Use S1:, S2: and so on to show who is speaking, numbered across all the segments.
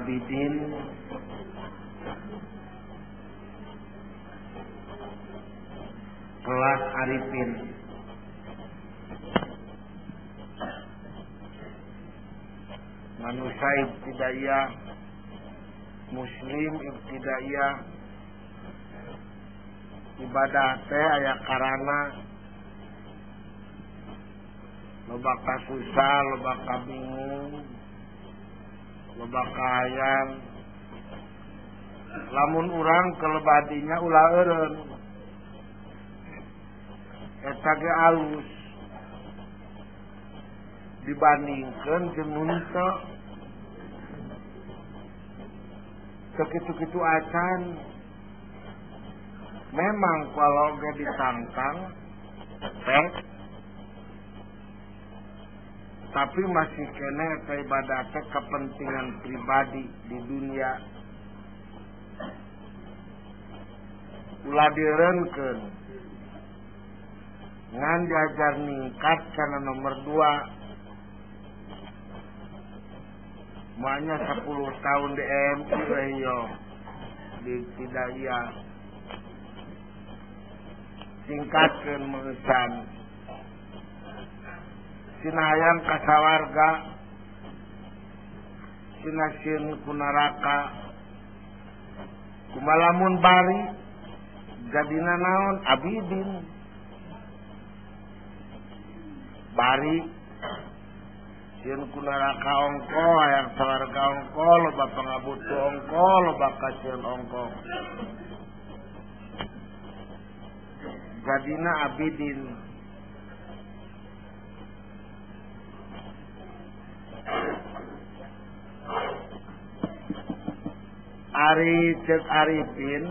S1: abidin kelas arifin. Manusia ibtidaiyah, muslim ibtidaiyah, ibadah teh aya karana loba kasusah, loba kabingung, loba kahayang. Lamun urang kelebadinya ulah eureun eta ge alus dibandingkeun jeung nu teu sakitu-kitu acan. Memang kalau ge ditangkang teh tapi masih kena eta ibadah teh kepentingan pribadi di dunia. Ulah dieureunkeun ngan diajar ningkat kana nomor 2. Makanya 10 tahun di MI yo di Tidaya singkatkeun meusan sinayang kasawarga sinasin ku neraka kumalamun bari jadina naon abidin bari sieun ku neraka ongko hayang sawarga ongko loba pangabutu ongko loba kasieun ongko jadina abidin. Ari cek arifin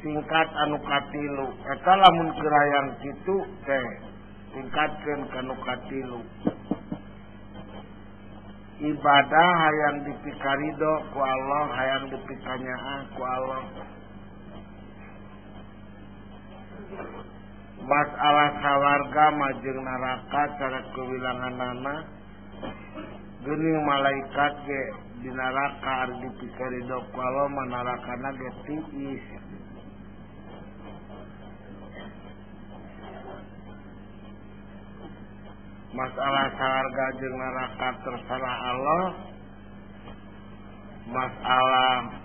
S1: tingkat anu katilu eta lamun kerayang kitu teh tingkatkeun ka nu katilu. Ibadah hayang dipikarido ku Allah, hayang dipikanyaah ku Allah. Masalah sawarga majeng neraka cara kewilanganana geuning malaikat ge di neraka ari dipikarido ku Allah manarakana ge tiis. Masalah sawarga jeung neraka terserah Allah. Masalah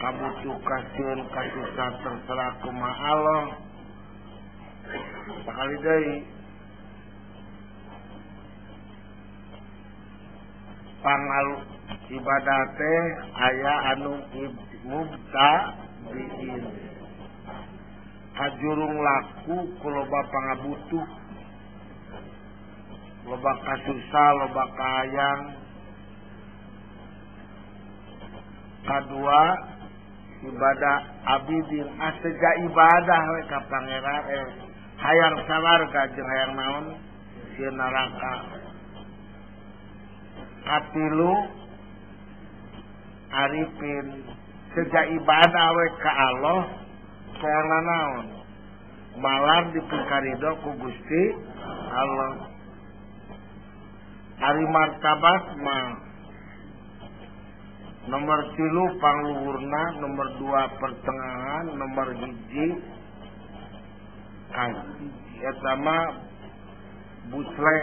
S1: kabutuh kasieun kasusah terserah kumaha Allah. Sakali deui pangalu ibadah teh aya anu mubtadiin kajurung laku ku loba pangabutuh, loba kasusah, loba kahayang. Kadua ibadah abidin aseja ibadah we ka pangeran hayang sawarga jeung hayang naon sieun neraka. Katilu arifin seja ibadah we ka Allah karena naon malar dipikarido ku Gusti Allah. Ari martabat mah nomor 3 pangluhurna, nomor 2 pertengahan, nomor 1 kaji eta mah busle.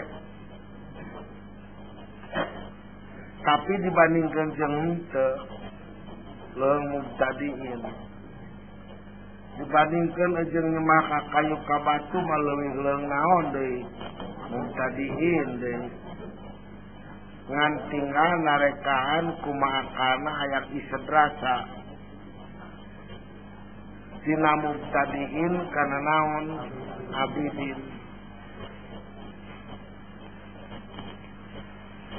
S1: Tapi dibandingkan jeung henteu leung mubtadiin dibandingkan jeung nyemah ka kayu ka batu mah leuwih leung naon deui mubtadiin deui. Ngan tinggal narekaan kumaha kana hayang isedrasa tina mubtadiin kana naon abidin.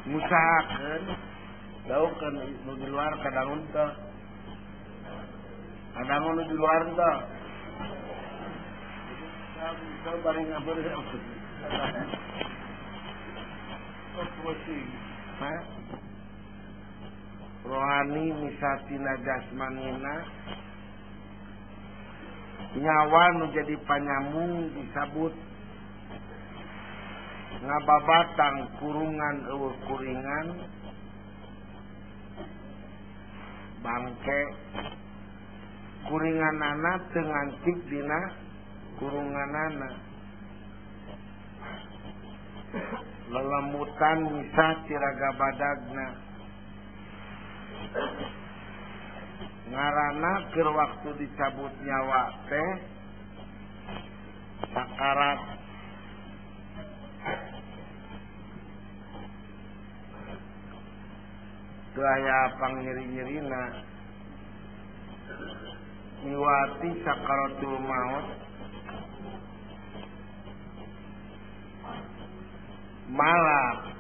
S1: Musahakeun daukeun nu di luar kadangun teh kadangun nu di luar teh bisa bari ngabeur rohani misatina jasmanina nyawa nu jadi panyambung disebut ngababatang kurungan eueuh kuringan bangke kuringanana teu ngancik dina kurunganana lelemutan misah ciraga badagna ngarana keur waktu dicabut nyawa teh sakarat. Teu aya pangnyeri-nyerina niwati sakaratul maut malah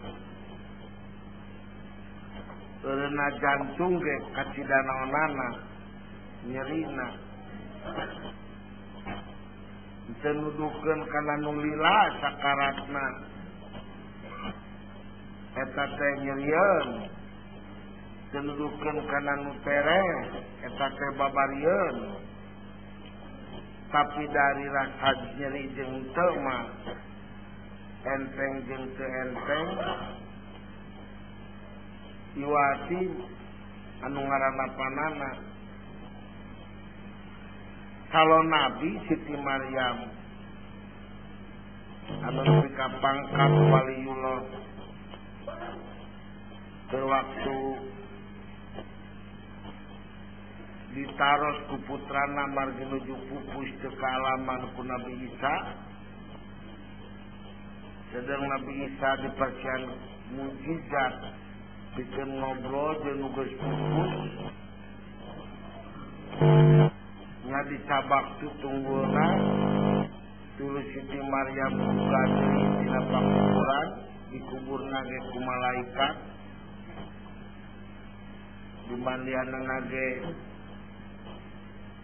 S1: eureuna jantung ge kacidanaonana nyerina teu nuduhkeun kana nu lila sakaratna eta teh nyerieun teu nuduhkeun kana nu tere eta teh babarieun tapi dari rasa nyeri jeung teu mah enteng jeung teu enteng iwati anu ngaranna panana calon nabi Siti Maryam anu nepi ka pangkat waliullah keur waktu ditaros ku putrana margi nuju pupus teu kaalaman ku Nabi Isa sedang Nabi Isa dipercaya mukjizat bikin ngobrol jeung geus pupus nya dicabak tunggulna tulus Siti Maryam buka deui dina pakuburan dikuburna ge ku malaikat dimandianna ge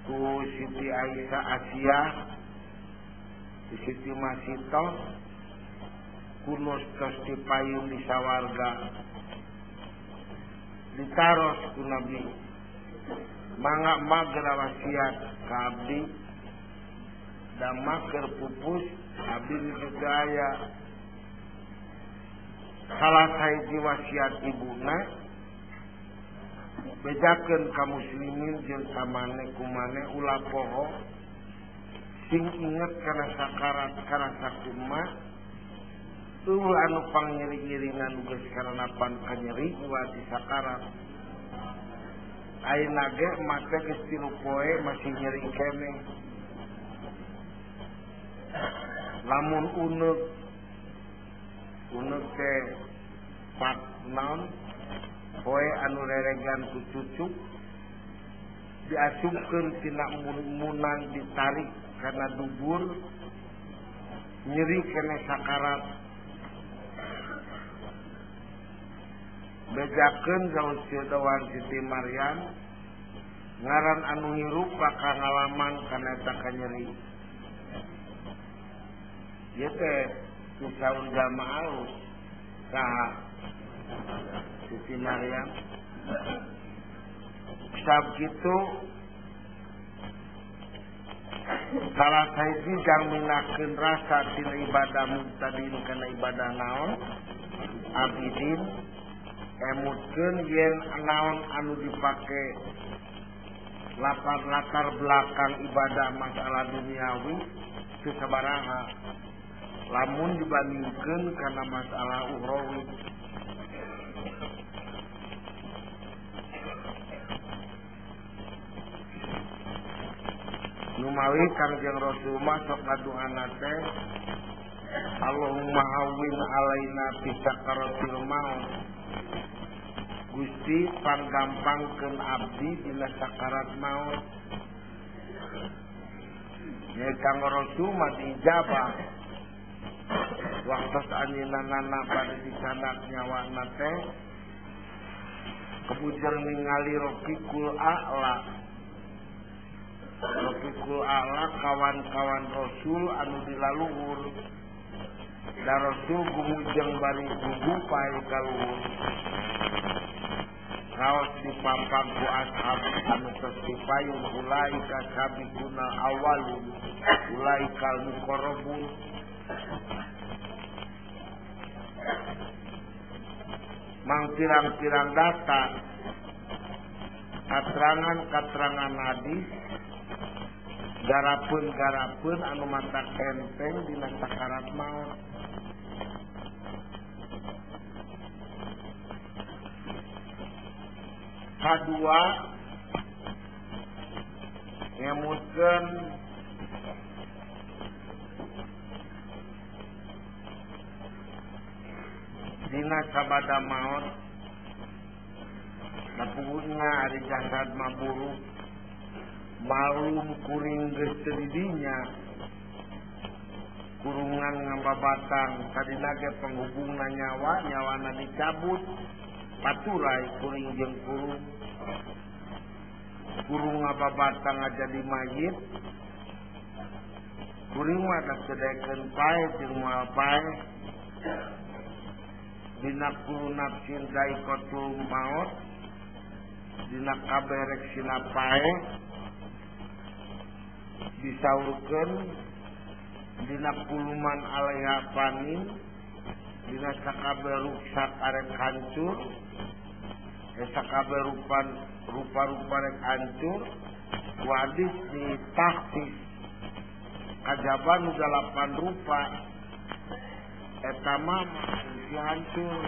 S1: ku Siti Aisyah Asia di Siti Masito kunus tos dipayung di sawarga ditaros ku Nabi mangga mager wasiat ka abdi da maker pupus abdi digaya salah sahiji wasiat ibuna bejakeun ka muslimin jeung ka maneh kumane ulah poho sing inget kana sakarat kana sakumaha eueuh anu pangnyeri-nyeringan geus karanapan kanyeri wati sakarat ayeuna ge mate geus 3 poe masih nyeri keneh lamun uneug teh pat naon poe anu reregan ku cucuk diasupkeun tina munang ditarik kana dubur nyeri keneh sakarat bejakeun saus Dawan Siti Maryam ngaran anu hirup bakal ngalaman kana eta kanyeri ieu teh saur jamaah saha Siti Maryam sab kitu salah sahiji jang minakeun rasa tina ibadah muktadin kana ibadah naon abidin emutkeun yen naon anu dipake latar belakang ibadah masalah duniawi teu sabaraha lamun dibandingkeun kana masalah ukhrawi numawi Kangjeng Rasulullah sok ngadoana teh Allahumma hawwin alaina fi sakaratil maut Gusti panggampangkeun abdi dina sakarat maut nya Kang Rasul mah diijabah waktu anjeunna pada disanak nyawana teh kebujar ningali Rafiqul A'la kawan-kawan Rasul anu dilaluhur da Rasul gumujeng bari gugu pae kaluhur raos dipampang ku ashab anu tesipayun ulaika sabiquna awalun ulaikal muqarrabun mang pirang-pirang data katerangan hadis garapeun anu mata enteng dina sakarat maut. Kadua ngemutkeun dina sabada maut napugunya ari jasad maburuk malum kuring geus teu didinya kurungan ngababatang kadina ge penghubungna nyawana dicabut paturai kuring jeung kurung ngababatang jadi mayit kuring mah da sedekeun pae jeung moal pae dina kulu nafsin daikotul maut dina kaberek sina pae disaurkeun dina kuluman alaiha panin dina sakabe ruksak arek hancur sakabe rupa-rupa rek hancur wadis ditahsis kajaban 8 rupa eta mah hancur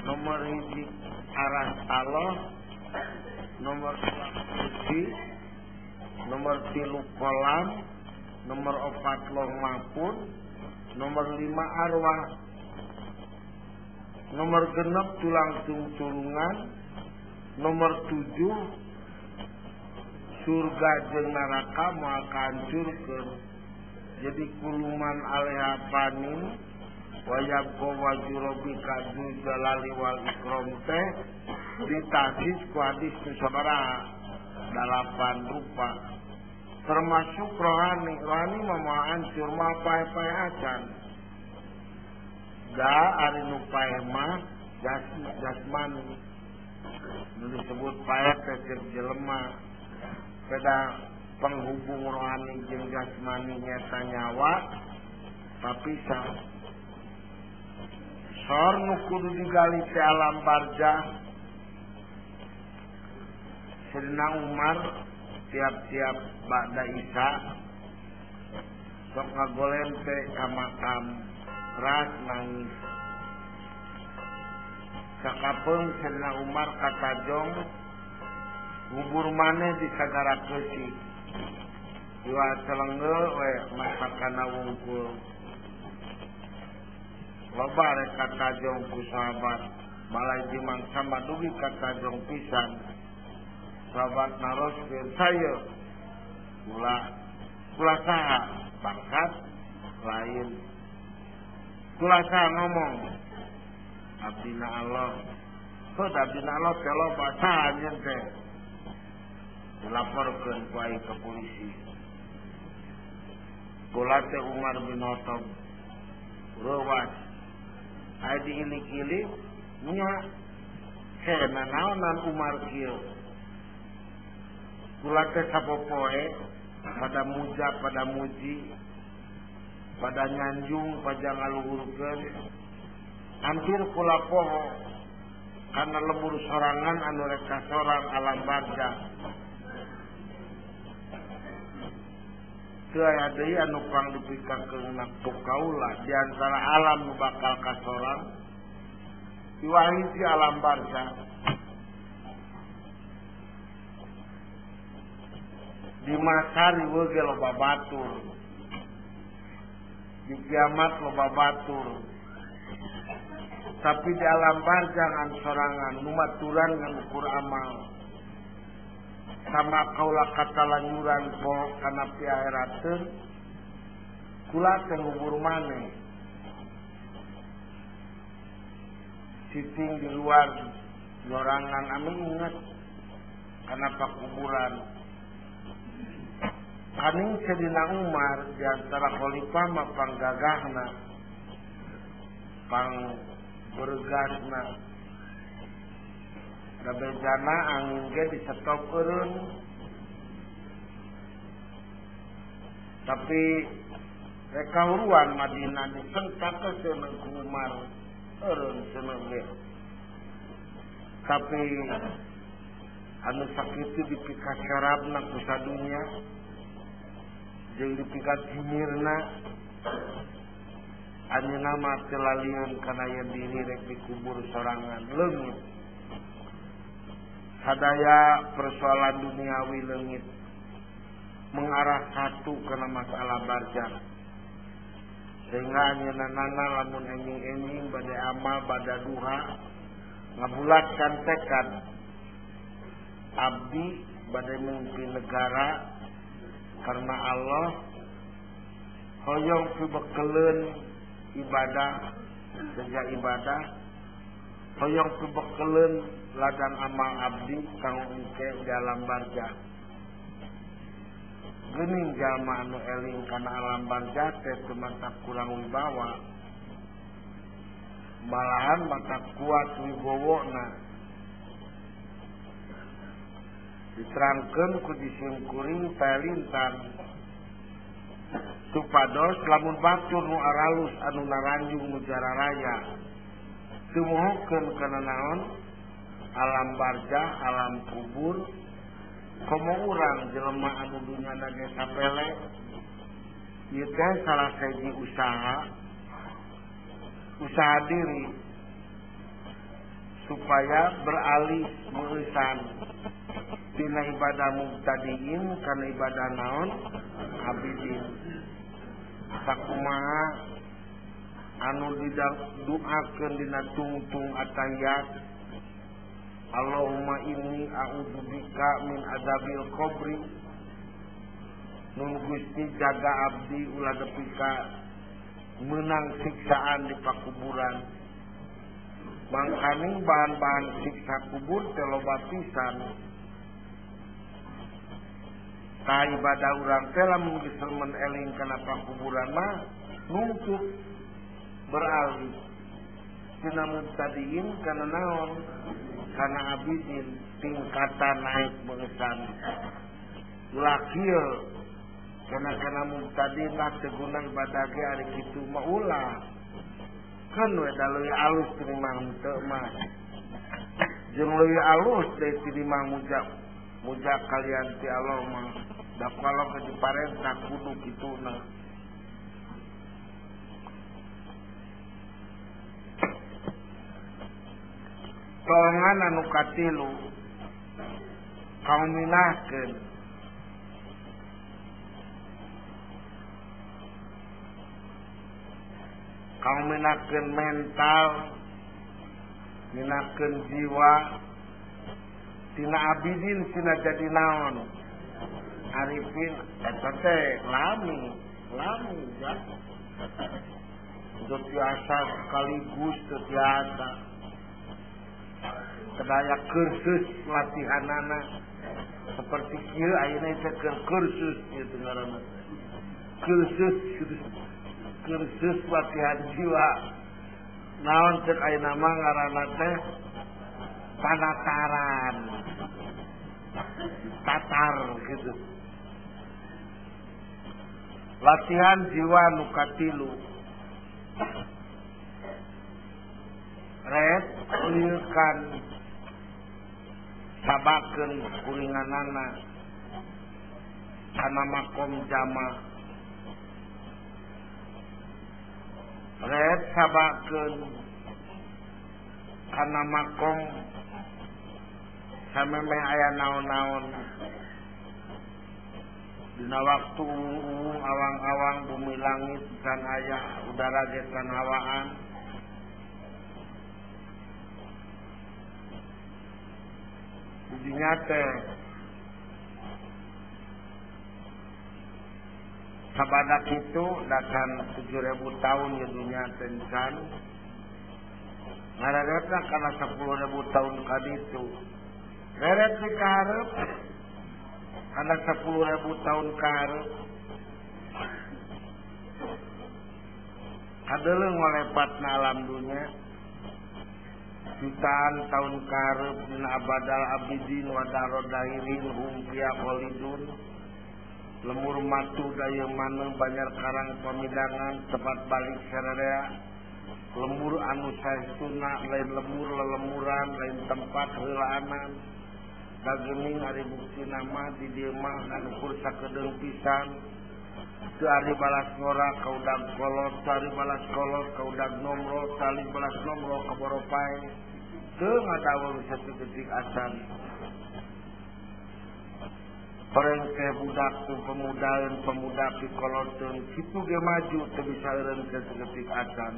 S1: nomor 1 aras Allah nomor 2 kursi nomor 3 kolam nomor 4 loh mahfud nomor 5 arwah nomor 6 tulang tungculungan nomor 7 surga jeung neraka moal kahancurkeun jadi kuluman alaiha panin wayabqa wajhu rabbika dzul jalali wal ikram teh ditahsis ku hadis nu sabaraha 8 rupa termasuk rohani mah moal hancur mah pae-pae acan da ari nu pae mah jasmani nu disebut pae teh jelema beda penghubung rohani jeung jasmani nyata nyawa papisah sor nu kudu digali ti alam barzah Sayyidina Umar tiap-tiap ba'da Isya sok ngagolem teh ka makam ras nangis sakapeung Sayyidina Umar katajong ngubur maneh di sagara keusik iwa celengeul we masakana wungkul loba rek katajong ku sahabat balai dimangsa madugi katajong pisan sahabat naroskeun saya kula saha pangkat lain kula saha ngomong abdina Allah kok abdina Allah teh loba saha nyen teh dilaporkeun ku ai ke polisi kula teh Umar bin Khattab ruwas ai diilik-ilik nya kena naonan Umar kieu kula teh sapopoe pada muja pada muji pada nyanjung pada ngaluhurkeun hampir kula poho karena lembur sorangan anu rek kasorang alam barzah teu aya deui anu pang dipikakeun ku kaula di antara alam nu bakal kasorang diwahisi alam barzah di masari we loba batur di kiamat loba batur tapi di alam barzah ngan sorangan nu maturan ngan ukur amal sama kaula katalanyuran po kana pi akhirateun kula teh ngubur maneh siting di luar sorangan anu inget kana pakuburan kaning Sayyidina Umar di antara khalifah mah panggagahna pang bergasna da bejana angin ge disetopkeun tapi reka uruan Madinah disengkatakeun ku Umar eureun cenah ge. Tapi anu sakitu dipikat syarabna ku sadunya jeung dipikat himirna anjeunna mah teu lalieun kana aya diri rek dikubur sorangan leungit. Sadaya persoalan duniawi leungit mengarah satu kana masalah barzakh. Sehingga anjeunna lamun enjing-enjing bade amal bada duha ngabulatkan tekad abdi bade mimpi negara karena Allah hoyong pibekeleun ibadah sejak ibadah hoyong pibekeleun ladang amal abdi kanggo engke dalam barzakh. Geuning jalma anu eling kana alam barzakh teh teu mantap kurang wibawa, malahan mantap kuat wibawona. Diterangkeun ku disingkuring pelintan supados lamun batur nu aralus anu naranjung nu jararaya teu mohokeun kana naon alam barzakh alam kubur. Komo urang jelema anu dunyana ge sapele ieu teh salah sahiji usaha diri supaya beralih meusan tina ibadah mubtadiin kana ibadah naon abidin. Sakumaha anu diduakeun dina tungtung atahiyat Allahumma inni a'udzubika min adzabil qabri. Nun Gusti jaga abdi ulah depika meunang siksaan di pakuburan. Mangkani bahan-bahan siksa kubur teh loba pisan. Ka ibadah urang teh lamun geus remen eling kana pakuburan mah nuntut beralih tina mubtadiin kana naon kana abidin tingkatan naik beusan. Ulah kieu kana mubtadiin mah teu guna ibadah ge ari kitu mah ulah kan we da leuwih alus tinimang teu mah jeung leuwih alus deui tinimang muja kalian ti Allah mah da kalau ke diparentah kudu kituna. Tolongan anu katilu kaum minahkeun mental minahkeun jiwa tina abidin tina jadi naon arifin eta teh lami ya teu tiasa sekaligus teu tiasa kedaya kursus latihanana seperti kieu ayeuna teh kursus kitu ngaranna kursus latihan jiwa naon cek ayeuna mah ngaranna teh panataran tatar gitu. Latihan jiwa nu katilu red lieukan sabakeun kuringanana kana makom jama red sabakeun kana makom samemeh aya naon-naon dina waktu awang-awang bumi langit can aya udara ge can hawaan dinya teh sabadak itu dakan 7.000 tahun ya dunia teh can ngaredetna kana 10.000 tahun kaditu reret di kaharep kana 10.000 tahun kaharep adeuleuh ngolepatna alam dunia jutaan tahun kaharep dina abadal abidin wa darodahirin hum fiha khalidun lemur matu daya mana banyak karang pemidangan tempat balik sararea lemur anu saestuna lain lemur lelemuran lain tempat heulaanan dagening ari bukti nama di dieu mah anu ukur sakedeung pisan teu ari balas ngora ka udag kolot ari balas kolot ka udag nomro tali balas nomro ka boropai teu ngadaweung saeutik asan perengke budak tu pemuda pikoloteun kitu ge maju teu bisa eureun ke saeutik asan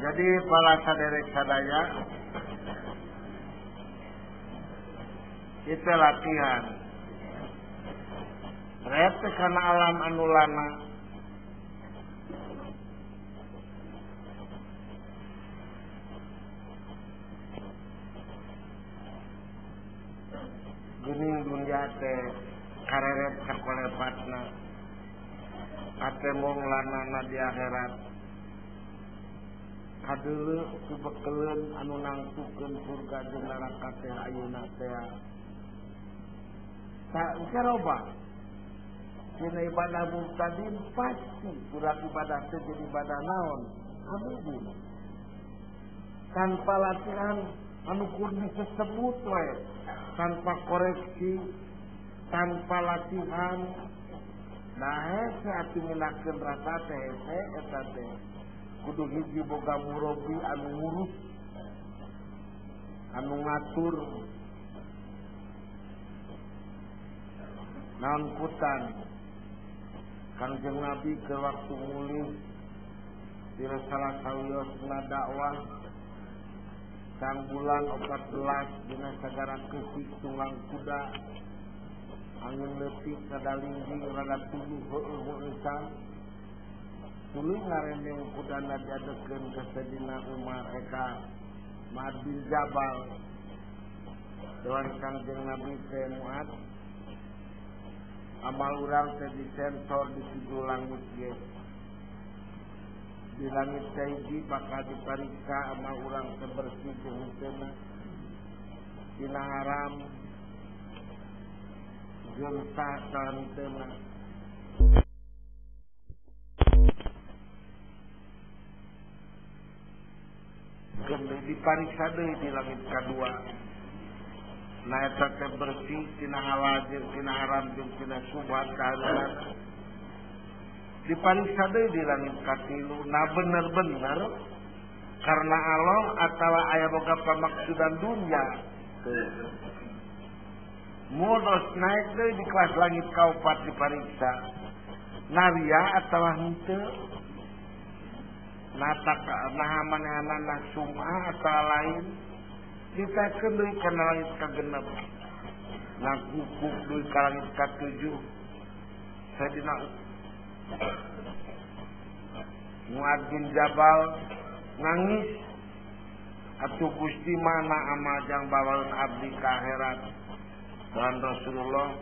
S1: jadi para saderek sadaya itu latihan rete kana alam anu lana geuning dunya teh kareret sakolepatna ate mung lanana di akhirat kadeuleu subekeleun anu nangtukeun surga jeung neraka teh ayeuna teh saroba dina ibadah mustaqim pasti urang ibadah teh jadi ibadah naon hamidin tanpa latihan anu kudu disebut we tanpa koreksi tanpa latihan nah hese atuh ngeunahkeun rasa teh hese eta teh kudu hiji boga murabi anu ngurus anu ngatur naon putan Kangjeng Nabi ke waktu mulih di salah sawiosna dakwah sang bulan 14 dina sagara keusik tunggang kuda angin leutik kadalingging rada tuluy heueuh tuluy ngarendeng kudana diadekeun ka Sayyidina Umar eka Muad bin Jabal dewan Kangjeng Nabi teh Muad amal urang teh disensor di 7 langit ge di langit kahiji bakal dipariksa amal urang teh bersih jeung henteu dina haram jeung sah ka henteu kemudian dipariksa deui di langit kadua nah eta teh bersih tina halal jeung tina haram jeung tina subhat kaharunan dipariksa deui di langit katilu nah bener-bener karena Allah atawa aya boga pamaksudan dunya modos naik deui di kelas langit kaopat dipariksa naria atawa henteu nah manehna sum'ah atau lain ditekeun deui kana langit kagenep nah kukuk deui ka langit katujuh Sayyidina Muad bin Jabal nangis atuh Gusti mana amal jang bawaeun abdi ka akhirat dan Rasulullah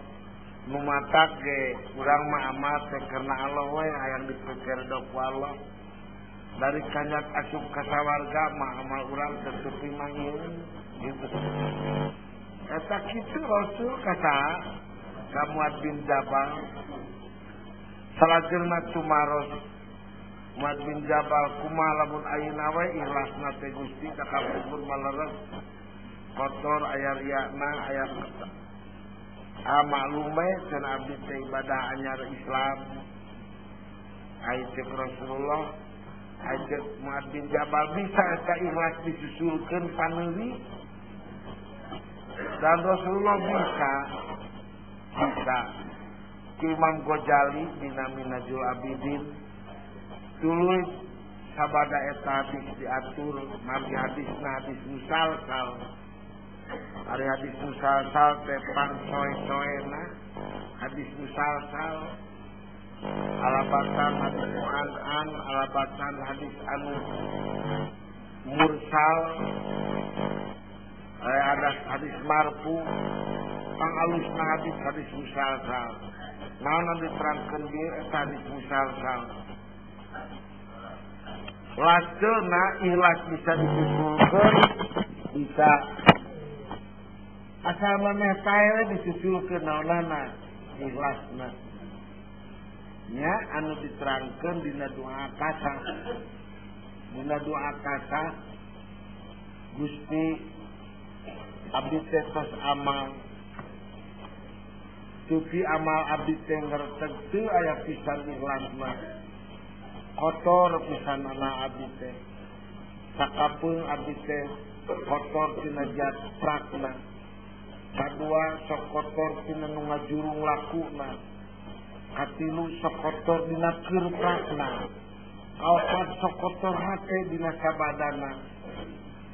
S1: nu matak ge urang mah amal teh karena Allah we hayang dipikir deuk ku Allah dari kanyat asup ka sawarga mah amal urang teh teu pimanggieun gitu. Eta kitu Rasul kata ka Muad bin Jabal salajeunna tumaros Muad bin Jabal kumaha lamun ayeuna we ikhlasna teh Gusti kakabur maleres kotor aya riana aya maklume cenah abdi teh ibadah anyar Islam aya Rasulullah ajak Muad bin Jabal bisa eta ikhlas disusulkeun paneuri dan Rasulullah bisa Imam Ghazali dina Minhajul Abidin tuluy sabada eta hadis diatur mari hadisna hadis musalsal ari hadis musalsal teh pangsoe-soena hadis musalsal alabatan hadis mu'an alabatan hadis anu mursal ada hadis marfu pangalusna hadis musalsal naon diterangkeun dieu eta dimisalkan laceuna ikhlas bisa disusulkeun bisa asal maneh tae disusulkeun naonana ikhlasna nya anu diterangkeun dina doa kasa Gusti abdi teh tos amal suci amal abdi teh ngerteg teu aya pisan ikhlasna kotor pisanana abdi teh sakapeung abdi teh kotor tina jatrakna kadua sok kotor tina nu ngajurung lakuna katilu sok kotor dina keurprakna kaopat sok kotor hate dina sabadana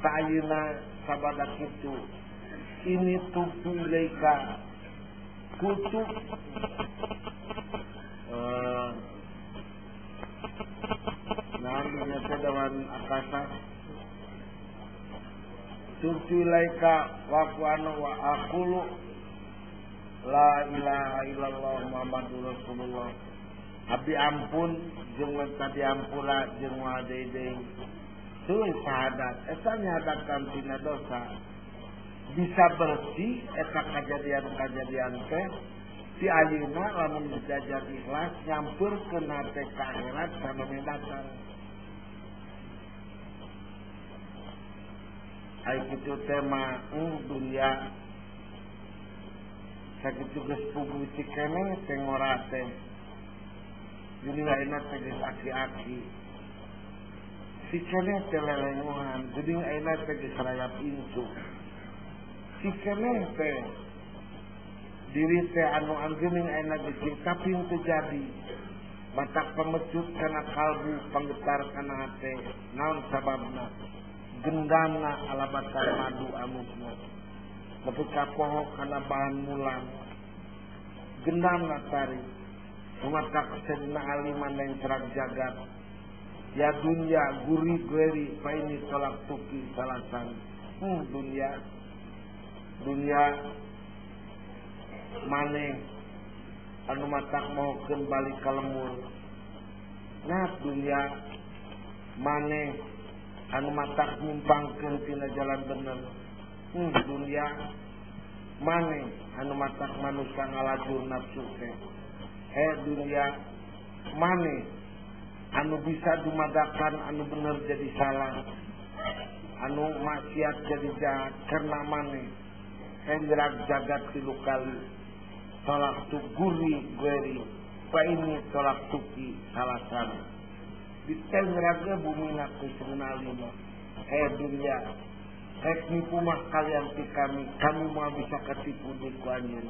S1: ta ayeuna sabada kitu ini tutu ilaika kutu nah ini sedawan akasa tutu ilaika wa anu wa aqulu la ilaha illallah muhammadur rasulullah abdi ampun jeung tadi ampura jeung wadeidei tuluy syahadat eta nyahadatkan tina dosa bisa bersih eta kajadian-kajadian teh ti ayeuna lamun dijajah ikhlas nyampeurkeun hate ka akhirat samana datang ai kitu teh mah dunia sakitu geus puguh cikene teh ngora teh dunia ayeuna teh geus aki-aki si kene teh lelenguhan geuning ayeuna teh geus rayap incu si kene teh diri teh anu angeuning ayeuna geus tapi teu jadi batak pemecut kana kalbu panggetar kana hate naon sababna gendana alabatar madu amusna nepi ka poho kana bahan mulang gendana tari umatak sedina aliman yang cerag jagat ya dunia guri geri paini tolak tuki salasan dunia maneh anu matak mohokeun balik ka lemur nah dunia maneh anu matak nyimpangkeun tina jalan bener dunia maneh anu matak manusia ngalajur nafsu teh dunia maneh anu bisa dumadakan anu bener jadi salah anu maksiat jadi jahat karena maneh hendrak jagat tilu kali tolak tu guri geri pa ini tolak tuki salasan detail raga bumi nak kusruna lima dunia nipu mah kalian ti kami mau bisa ketipu di kuanyin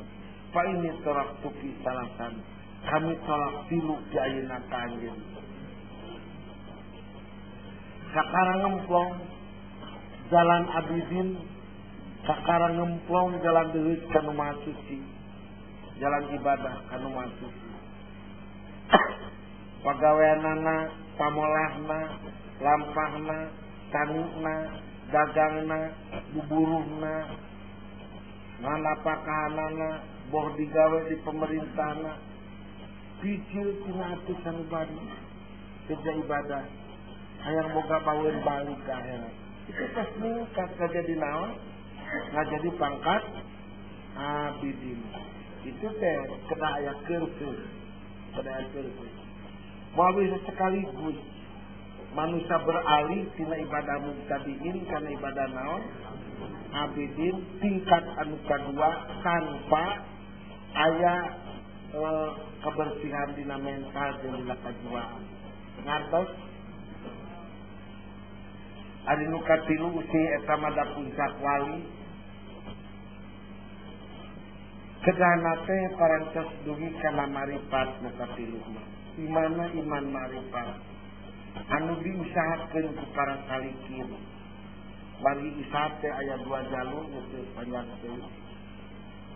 S1: pa ini tolak tuki salasan kami tolak tilu di ayeuna kanjin sakarang ngemplong jalan abidin sakarang ngemplong jalan deui kanu maha suci jalan ibadah kanu maha suci pagaweanana pamolahna lampahna tanuna dagangna buburuhna manapakahanana boh digawe di pemerintahna picil tina ati sanubari kerja ibadah hayang boga baweun balik ka akhirat itu pas ningkat jadi naon ngajadi pangkat abidin itu teh kena aya keurkeun moal sekaligus manusia beralih tina ibadah mubtadiin kana ibadah naon abidin tingkat anu kadua tanpa aya kebersihan dina mental jeung dina kajiwaan ngantos ari nu katilu si eta mada puncak wali kedana teh parantos dugi kana marifat nu katilu mah imana iman marifat anu diusahakeun ku para salikin bagi usaha teh aya dua jalur geus panjang teh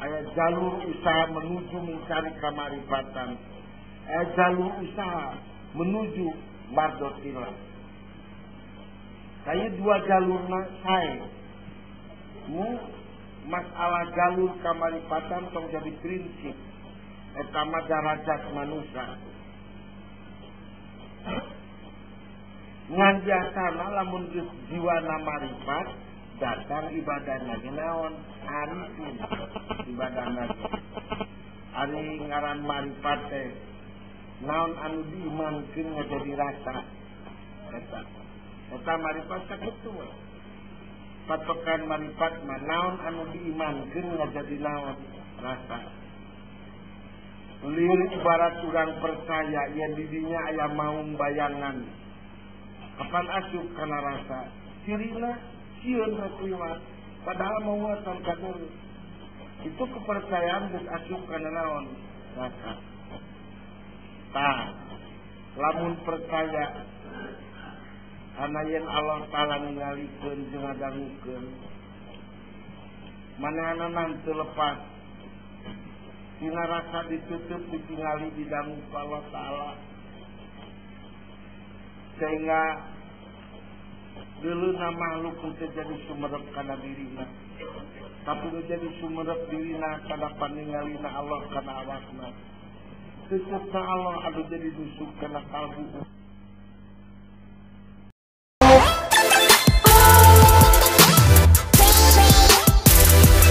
S1: aya jalur usaha menuju mencari kamarifatan aya jalur usaha menuju mardotillah saya dua jalurna sae mu masalah jalur kamarifatan tong jadi prinsip eta mah derajat manusia. Ngan biasana lamun jiwana marifat datang ibadahna ge naon? Arifin ibadahna ge. Ari ngaran marifat teh naon anu diimankeun ngajadi rasa. Eta marifat sakitu. Patokan marifat mah naon anu diimankeun ngajadi naon? Rasa. Lirik ibarat urang percaya yang didinya aya maung bayangan. Kapan asup kana rasa? Cirina sieun rakiwat. Padahal mauatan kadul. Itu kepercayaan geus asup kana naon? Rasa. Tah, lamun percaya ana yen Allah Taala ningalikeun jeung ngadangukeun. Manehna teu lepas. Dina rasa ditutup ditingali didangu ku Allah Ta'ala sehingga dulu makhluk itu jadi sumerep kana dirina tapi menjadi sumerep dirina kana paningalina Allah kana awakna tutupna Allah adu jadi nusuk kana kalbu